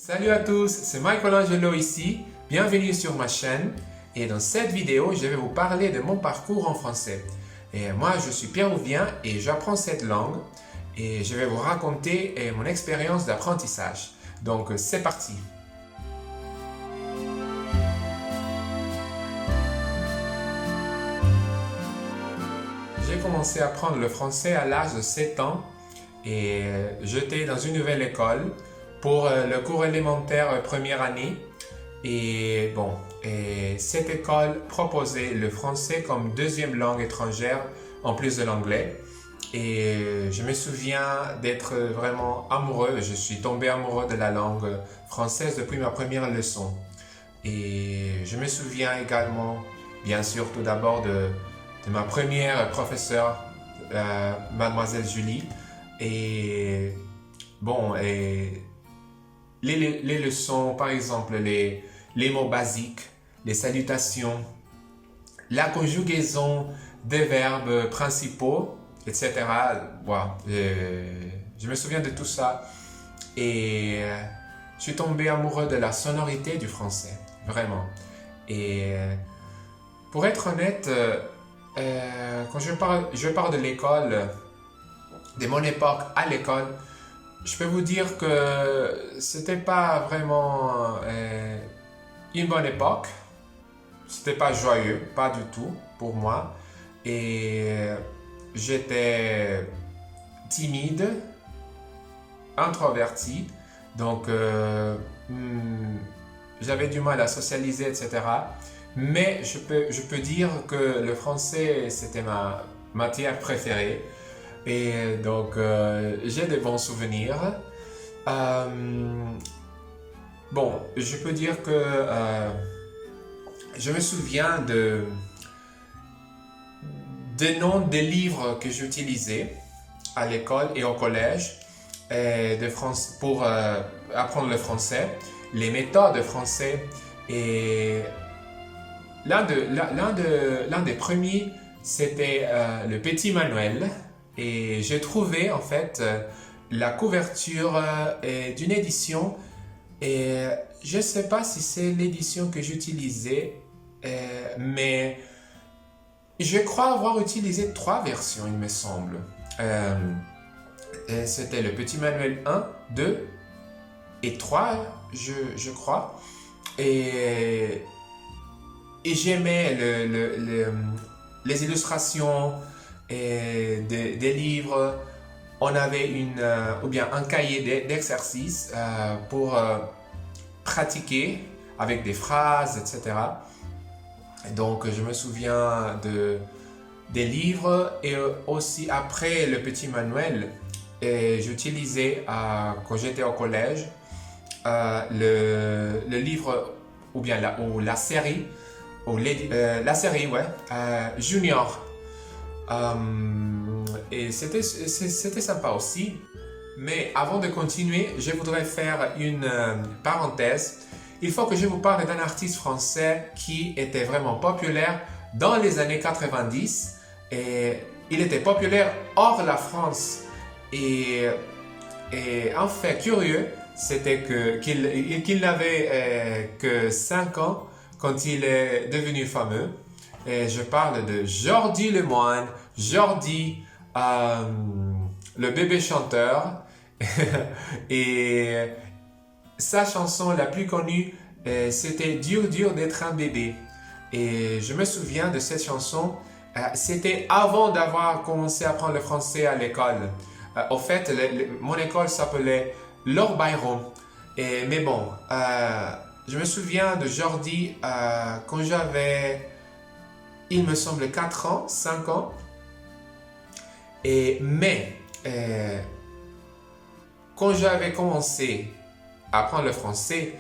Salut à tous, c'est Michelangelo ici, bienvenue sur ma chaîne et dans cette vidéo je vais vous parler de mon parcours en français. Et moi je suis Pierre-Ouvien et j'apprends cette langue et je vais vous raconter mon expérience d'apprentissage. Donc c'est parti! J'ai commencé à apprendre le français à l'âge de 7 ans et j'étais dans une nouvelle école pour le cours élémentaire première année. Et bon, cette école proposait le français comme deuxième langue étrangère en plus de l'anglais. Et je me souviens d'être vraiment amoureux, je suis tombé amoureux de la langue française depuis ma première leçon. Et je me souviens également, bien sûr, tout d'abord de ma première professeure, Mademoiselle Julie. Et bon, les leçons, par exemple, les mots basiques, les salutations, la conjugaison des verbes principaux, etc. Wow, je me souviens de tout ça et je suis tombé amoureux de la sonorité du français, vraiment. Et pour être honnête, quand je parle de l'école, de mon époque à l'école, je peux vous dire que c'était pas vraiment une bonne époque. C'était pas joyeux, pas du tout pour moi. Et j'étais timide, introverti. Donc j'avais du mal à socialiser, etc. Mais je peux dire que le français, c'était ma matière préférée. Et donc, j'ai de bons souvenirs. Bon, je peux dire que je me souviens des noms des livres que j'utilisais à l'école et au collège pour apprendre le français, les méthodes de français. Et l'un des premiers, c'était le Petit Manuel. Et j'ai trouvé en fait la couverture d'une édition et je ne sais pas si c'est l'édition que j'utilisais, mais je crois avoir utilisé 3 versions, il me semble. C'était le Petit Manuel 1, 2 et 3, je crois. Et j'aimais les illustrations et des livres. On avait ou bien un cahier d'exercices pour pratiquer avec des phrases, etc. Et donc je me souviens des livres et aussi après le Petit Manuel. J'utilisais quand j'étais au collège le livre ou bien la série, la série, ouais, Junior. Et c'était sympa aussi. Mais avant de continuer, je voudrais faire une parenthèse. Il faut que je vous parle d'un artiste français qui était vraiment populaire dans les années 90. Et il était populaire hors la France. Et un fait curieux, c'était qu'il n'avait que 5 ans quand il est devenu fameux. Et je parle de Jordi Lemoine, Jordi, le bébé chanteur. Et sa chanson la plus connue, c'était Dur dur d'être un bébé. Et je me souviens de cette chanson, c'était avant d'avoir commencé à apprendre le français à l'école. Au fait, mon école s'appelait Lord Byron. Mais bon, je me souviens de Jordi quand j'avais, il me semble, 4 ans, 5 ans. Mais quand j'avais commencé à apprendre le français,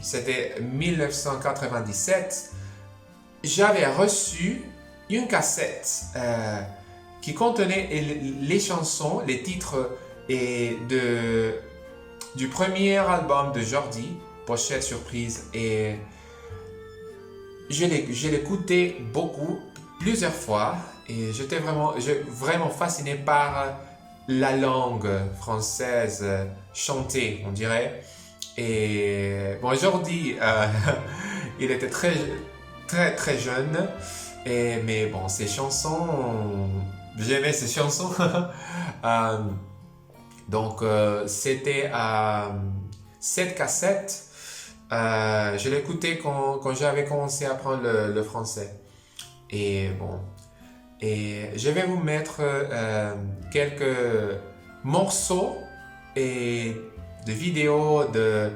c'était 1997, j'avais reçu une cassette qui contenait les chansons, les titres du premier album de Jordi, Pochette Surprise. Et je l'écoutais beaucoup, plusieurs fois. Et j'étais vraiment fasciné par la langue française chantée, on dirait. Et bon, aujourd'hui, il était très jeune. Mais bon, ces chansons, j'aimais ces chansons. Donc, c'était cette cassette. Je l'écoutais quand j'avais commencé à apprendre le français. Et bon, et je vais vous mettre quelques morceaux et de vidéos de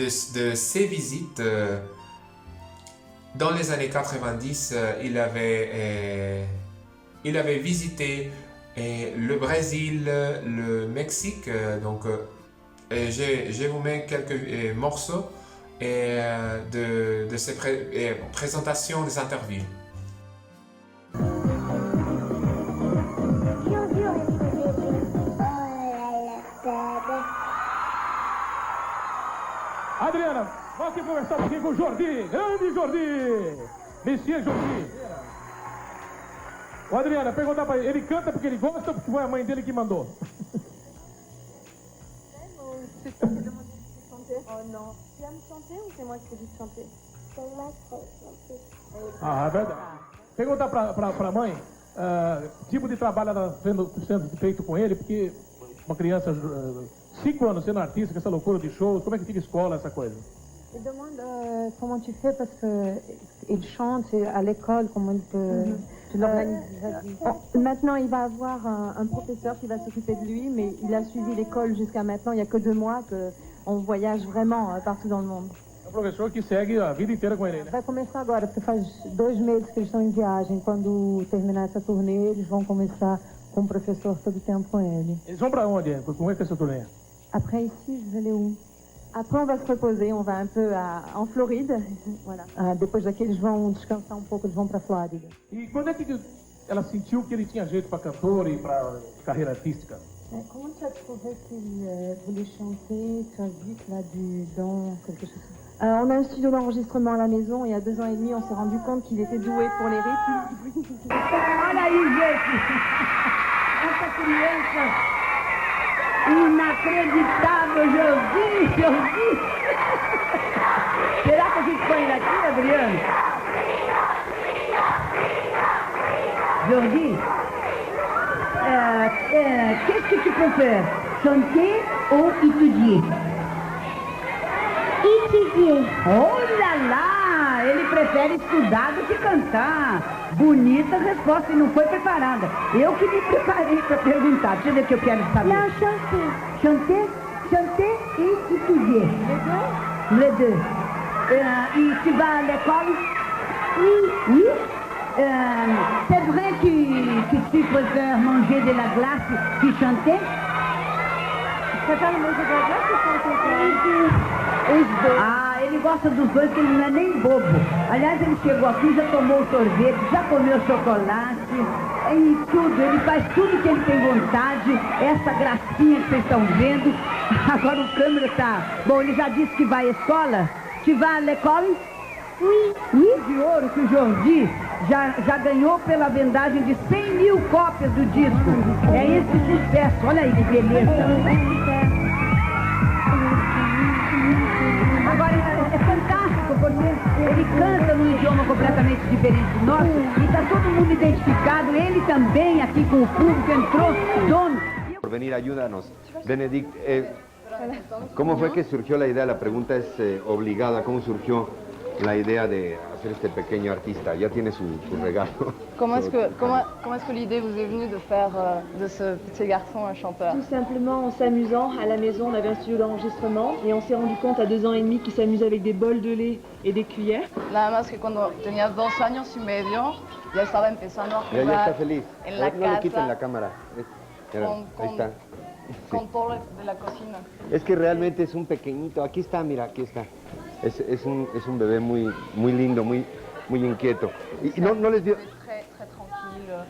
ces visites. Dans les années 90, il avait visité le Brésil, le Mexique. Donc, je vous mets quelques morceaux de ces présentations, des interviews. Adriana, vamos aqui conversar um pouquinho com o Jordi. Grande Jordi! Monsieur Jordi. O Adriana, perguntar pra ele canta porque ele gosta ou porque foi a mãe dele que mandou? Oh non, tu aimes chanter ou c'est moi qui t'ai dit de chanter? C'est moi qui ai chanté. Ah, é verdade. Perguntar pra mãe que tipo de trabalho ela sendo feito com ele, porque uma criança, 5 anos sendo artista, com essa loucura de shows, como é que fica a escola, essa coisa? Il demande comment tu fais parce qu'il chante à l'école, comment il peut... Tu l'organises, vas-y. Maintenant, il va avoir un professeur qui va s'occuper de lui, mais il a suivi l'école jusqu'à maintenant. Il n'y a que 2 mois qu'on voyage vraiment partout dans le monde. É um professor que segue a vida inteira com ele, né? Vai começar agora, porque faz 2 meses que eles estão em viagem. Quando terminar essa turnê, eles vão começar com o professor todo o tempo com ele. Eles vão pra onde? Como é que é essa turnê? Après ici, je vais aller où? Après, on va se reposer, on va un peu en Floride. Voilà. Depois daqui, eles vão descansar um pouco, eles vont para Flórida. E quando é que ela sentiu que ele tinha jeito para cantor e para carreira artística? Comment tu as trouvé qu'il voulait chanter? Tu as vu qu'il a du don, quelque chose? On a un studio d'enregistrement à la maison et à 2 ans et demi, on s'est rendu compte qu'il était doué pour les rythmes. Olha aí, gente! Essa criança inacreditável, Jordi! Será que a gente põe ele aqui, Adriano? Jordi, qu'est-ce que tu préfères? Chanter ou étudier? Étudier. Olha lá! Ele prefere estudar do que cantar. Bonita resposta e não foi preparada. Eu que me preparei para perguntar. Deixa eu ver o que eu quero saber. Non, chanter. Chanter et étudier. Les deux. Et tu vas à l'école? Oui. C'est vrai que tu préfères manger de la glace que chanter? Você tá no meio da glace ou chanter? Os dois. Ah, ele gosta dos dois, porque ele não é nem bobo. Aliás, ele chegou aqui, já tomou sorvete, já comeu chocolate, e tudo. Ele faz tudo que ele tem vontade. Essa gracinha que vocês estão vendo. Agora o câmera tá... Bom, ele já disse que vai à escola. Tu vas à l'école? Oui. De ouro que o Jordi já ganhou pela vendagem de 100 mil cópias do disco. É esse sucesso. Olha aí que beleza. Agora, é fantástico, porque ele canta num idioma completamente diferente do nosso e está todo mundo identificado, ele também aqui com o público, entrou, dono. Por venir, ayúdanos. Benedict, ¿cómo fue que surgió la idea? La pregunta es obligada. ¿Cómo surgió la idea de hacer este pequeño artista? Ya tiene su regalo. Comment est-ce que l'idée vous est venue de faire de ce petit garçon un chanteur? Tout simplement en s'amusant. À la maison, on avait un studio d'enregistrement et on s'est rendu compte à 2 ans et demi qu'il s'amusait avec des bols de lait et des cuillères. Nada más que cuando tenía 2 años y medio ya estaba empezando a Ya jugar está feliz. en la No lo quiten casa la cámara. Mira, ahí está. con todo de la cocina. Es que realmente es un pequeñito. Aquí está, mira, aquí está. Es un bebé muy lindo, muy inquieto. Y no les dio... Très tranquille,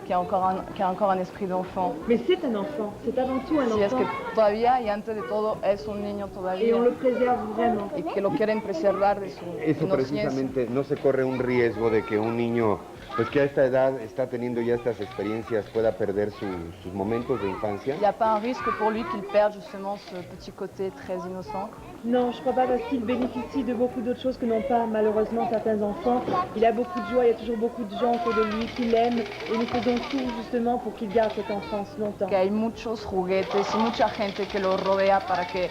qui a encore un esprit d'enfant. Mais c'est un enfant, c'est avant tout un Si es enfant. que todavía y antes de todo es un niño Et todavía on le préserve vraiment. y que lo quieren preservar de su Eso inocencia. precisamente, no se corre un riesgo de que un niño pues que a esta edad está teniendo ya estas experiencias pueda perder sus momentos de infancia. Il n'y a pas un risque pour lui qu'il perde justement ce petit côté très innocent? Non, je crois pas parce qu'il bénéficie de beaucoup d'autres choses que n'ont pas malheureusement certains enfants. Il a beaucoup de joie, il y a toujours beaucoup de gens autour de lui qui l'aiment et nous faisons tout justement pour qu'il garde cette enfance longtemps. Que hay muchos juguetes y mucha gente que lo rodea para que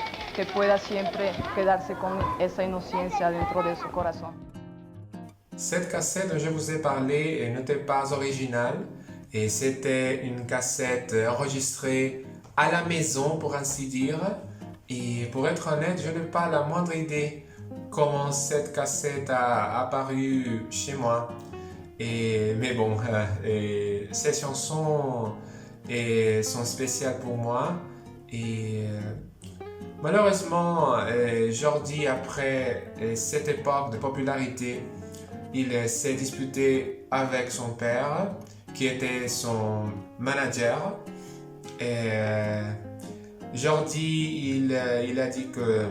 pueda siempre quedarse con esa inocencia dentro de su corazón. Cette cassette dont je vous ai parlé n'était pas originale et c'était une cassette enregistrée à la maison pour ainsi dire. Et pour être honnête, je n'ai pas la moindre idée comment cette cassette a apparu chez moi. Mais bon, ces chansons sont spéciales pour moi. Et malheureusement, Jordi, après cette époque de popularité, il s'est disputé avec son père, qui était son manager. Jordi, il a dit que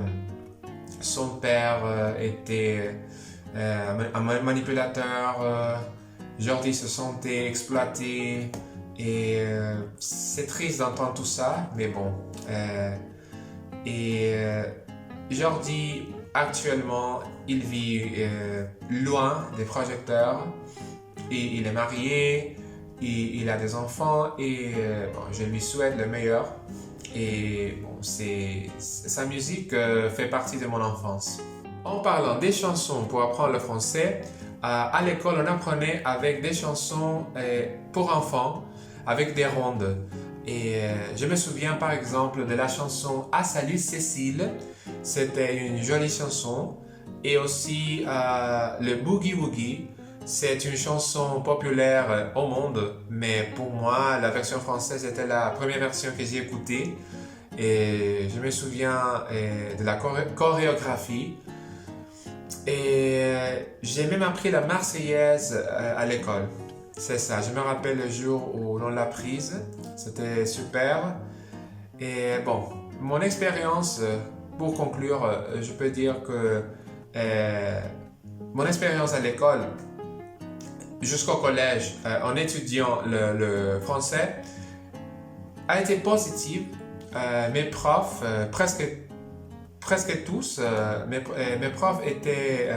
son père était un manipulateur. Jordi se sentait exploité et c'est triste d'entendre tout ça, mais bon. Jordi, actuellement, il vit loin des projecteurs et il est marié, il a des enfants et bon, je lui souhaite le meilleur. Et bon, sa musique fait partie de mon enfance. En parlant des chansons pour apprendre le français, à l'école on apprenait avec des chansons pour enfants, avec des rondes. Et je me souviens par exemple de la chanson « Ah salut Cécile », c'était une jolie chanson. Et aussi le « Boogie Woogie », c'est une chanson populaire au monde, mais pour moi, la version française était la première version que j'ai écoutée. Et je me souviens de la chorégraphie. Et j'ai même appris la Marseillaise à l'école. C'est ça, je me rappelle le jour où l'on l'a prise. C'était super. Et bon, mon expérience, pour conclure, je peux dire que mon expérience à l'école, jusqu'au collège, en étudiant le français, a été positive. Mes profs, presque tous, mes profs étaient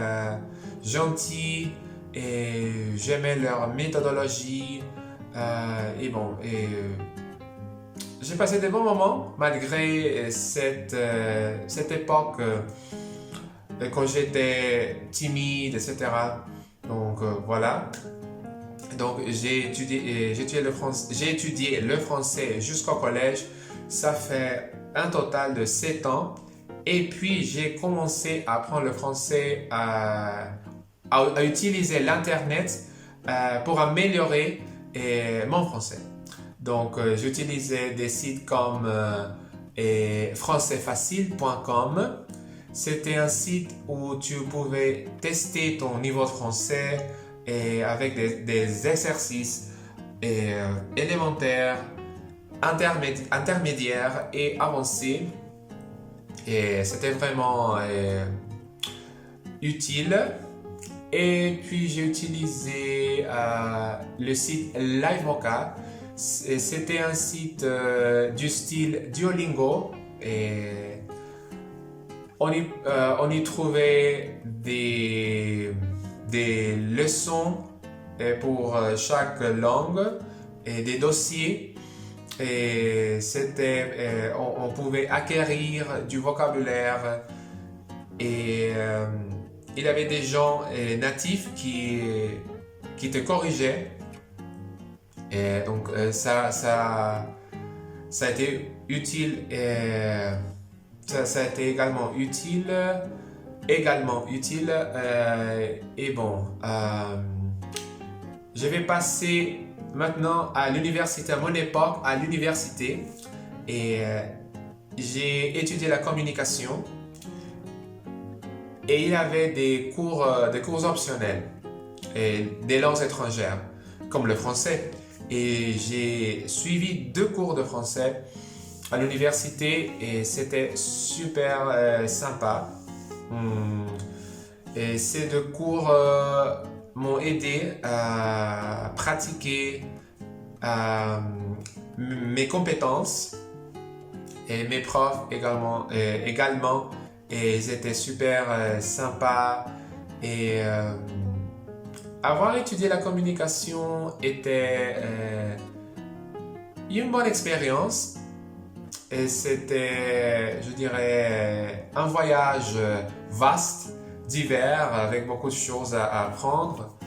gentils et j'aimais leur méthodologie. J'ai passé de bons moments malgré cette époque quand j'étais timide, etc. Donc voilà. Donc j'ai étudié le français jusqu'au collège. Ça fait un total de 7 ans. Et puis j'ai commencé à apprendre le français, à utiliser l'Internet pour améliorer mon français. Donc j'utilisais des sites comme françaisfacile.com. C'était un site où tu pouvais tester ton niveau de français avec des exercices élémentaires, intermédiaires et avancés. Et c'était vraiment utile. Et puis j'ai utilisé le site LiveMocha. C'était un site du style Duolingo. Et on y trouvait des leçons pour chaque langue et des dossiers. Et on pouvait acquérir du vocabulaire et il y avait des gens natifs qui te corrigeaient. Et donc ça a été utile et ça a été également utile. Et bon, je vais passer maintenant à l'université, à mon époque, à l'université. Et j'ai étudié la communication. Et il y avait des cours optionnels et des langues étrangères, comme le français. Et j'ai suivi 2 cours de français à l'université et c'était super sympa. Et ces 2 cours m'ont aidé à pratiquer mes compétences et mes profs également, et ils étaient super sympas et avoir étudié la communication était une bonne expérience et c'était, je dirais, un voyage vaste, divers, avec beaucoup de choses à apprendre,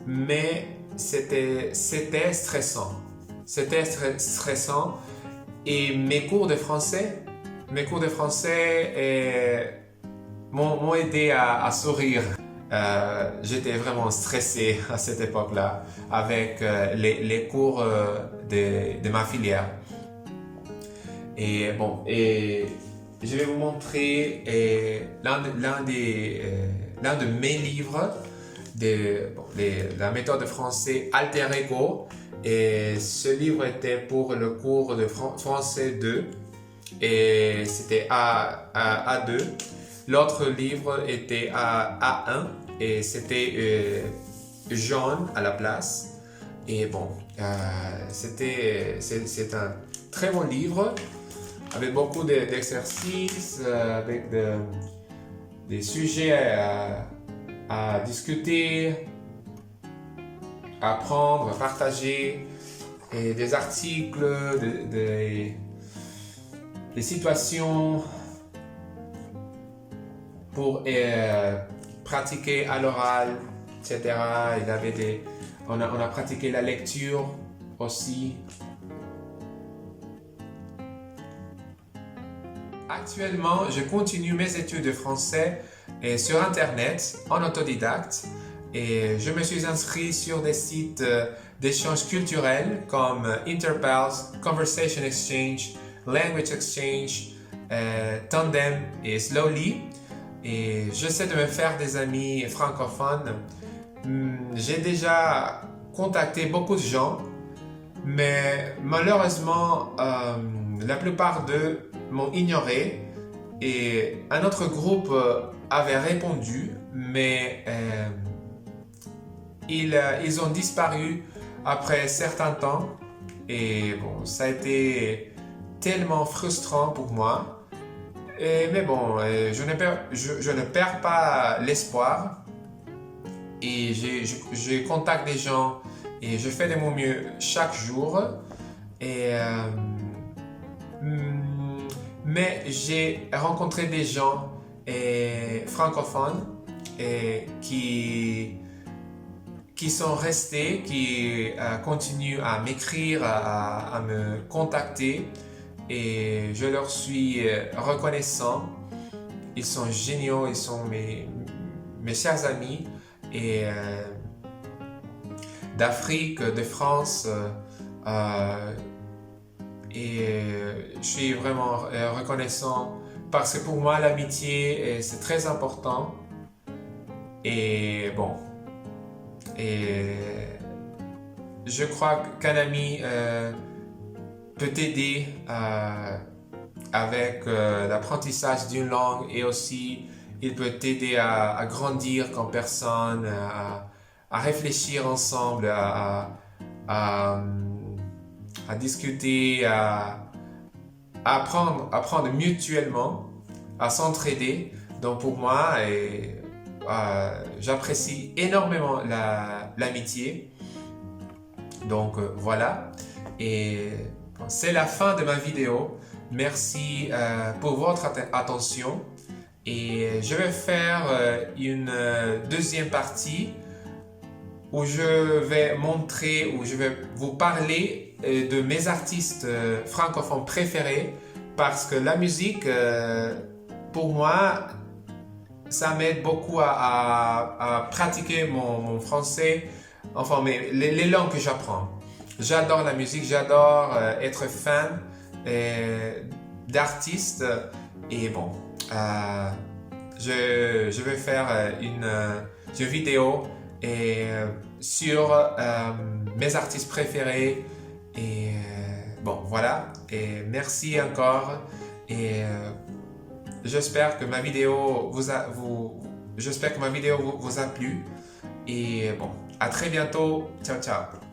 mais c'était stressant. C'était stressant et mes cours de français m'ont aidé à sourire. J'étais vraiment stressé à cette époque-là avec les cours de ma filière. Et bon, et je vais vous montrer l'un de mes livres, la méthode de français Alter Ego. Et ce livre était pour le cours de français 2 et c'était A2. L'autre livre était A1 et c'était jaune à la place. Et bon, c'est un très bon livre avec beaucoup d'exercices, avec des sujets à discuter, à apprendre, à partager, et des articles, des situations pour pratiquer à l'oral, etc. On a pratiqué la lecture aussi. Actuellement, je continue mes études de français sur Internet en autodidacte et je me suis inscrit sur des sites d'échange culturel comme Interpals, Conversation Exchange, Language Exchange, Tandem et Slowly. Et j'essaie de me faire des amis francophones. J'ai déjà contacté beaucoup de gens, mais malheureusement, la plupart d'eux m'ont ignoré et un autre groupe avait répondu, mais ils ont disparu après certain temps et bon, ça a été tellement frustrant pour moi. Mais bon, je ne perds pas l'espoir et je contacte des gens et je fais de mon mieux chaque jour. Mais j'ai rencontré des gens francophones qui sont restés, qui continuent à m'écrire, à me contacter. Et je leur suis reconnaissant. Ils sont géniaux, ils sont mes chers amis. Et d'Afrique, de France. Et je suis vraiment reconnaissant parce que pour moi, l'amitié, c'est très important. Et bon. Et je crois qu'un ami peut t'aider avec l'apprentissage d'une langue et aussi il peut t'aider à grandir comme personne, à réfléchir ensemble, à discuter, à apprendre mutuellement, à s'entraider. Donc pour moi, j'apprécie énormément l'amitié. Donc voilà. Et c'est la fin de ma vidéo. Merci pour votre attention. Et je vais faire une deuxième partie où je vais montrer, où je vais vous parler de mes artistes francophones préférés parce que la musique, pour moi, ça m'aide beaucoup à pratiquer mon français, enfin les langues que j'apprends. J'adore la musique, j'adore être fan d'artistes et bon, je vais faire une vidéo sur mes artistes préférés et bon voilà et merci encore et j'espère que ma vidéo J'espère que ma vidéo vous a plu. Et bon, à très bientôt. Ciao, ciao.